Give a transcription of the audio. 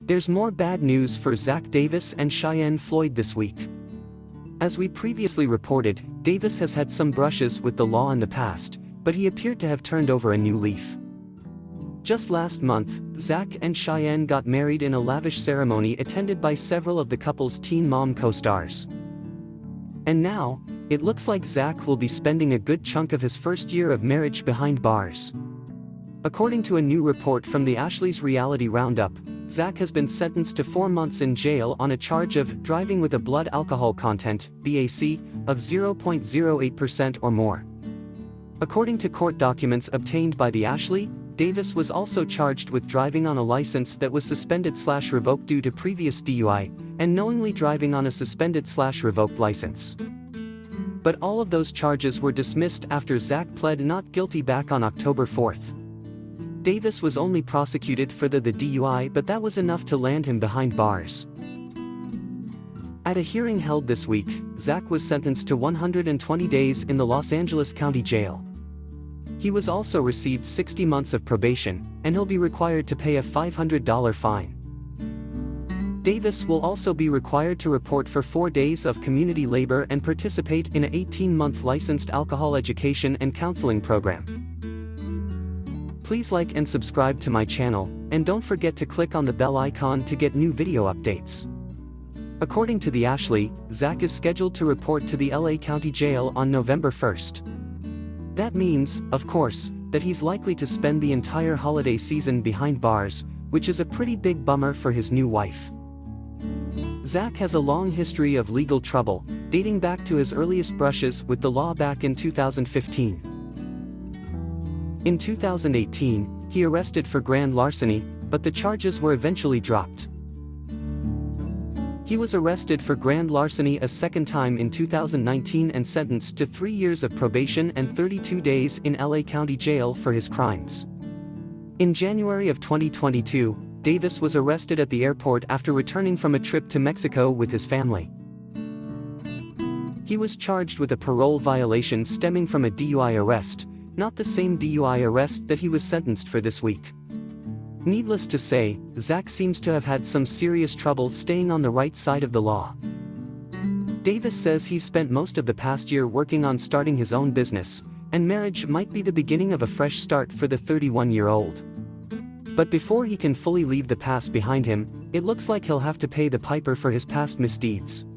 There's more bad news for Zach Davis and Cheyenne Floyd this week. As we previously reported, Davis has had some brushes with the law in the past, but he appeared to have turned over a new leaf. Just last month, Zach and Cheyenne got married in a lavish ceremony attended by several of the couple's Teen Mom co-stars. And now, it looks like Zach will be spending a good chunk of his first year of marriage behind bars. According to a new report from the Ashley's reality Roundup, Zach has been sentenced to 4 months in jail on a charge of driving with a blood alcohol content (BAC) of 0.08% or more. According to court documents obtained by the Ashley, Davis was also charged with driving on a license that was suspended/revoked due to previous DUI, and knowingly driving on a suspended/revoked license. But all of those charges were dismissed after Zach pled not guilty back on October 4th. Davis was only prosecuted for the DUI, but that was enough to land him behind bars. At a hearing held this week, Zach was sentenced to 120 days in the Los Angeles County Jail. He was also received 60 months of probation, and he'll be required to pay a $500 fine. Davis will also be required to report for 4 days of community labor and participate in an 18-month licensed alcohol education and counseling program. Please like and subscribe to my channel, and don't forget to click on the bell icon to get new video updates. According to the Ashley, Zach is scheduled to report to the LA County Jail on November 1st. That means, of course, that he's likely to spend the entire holiday season behind bars, which is a pretty big bummer for his new wife. Zach has a long history of legal trouble, dating back to his earliest brushes with the law back in 2015. In 2018, he arrested for grand larceny, but the charges were eventually dropped. He was arrested for grand larceny a second time in 2019 and sentenced to 3 years of probation and 32 days in LA County Jail for his crimes. In January of 2022, Davis was arrested at the airport after returning from a trip to Mexico with his family. He was charged with a parole violation stemming from a DUI arrest, not the same DUI arrest that he was sentenced for this week. Needless to say, Zach seems to have had some serious trouble staying on the right side of the law. Davis says he's spent most of the past year working on starting his own business, and marriage might be the beginning of a fresh start for the 31-year-old. But before he can fully leave the past behind him, it looks like he'll have to pay the piper for his past misdeeds.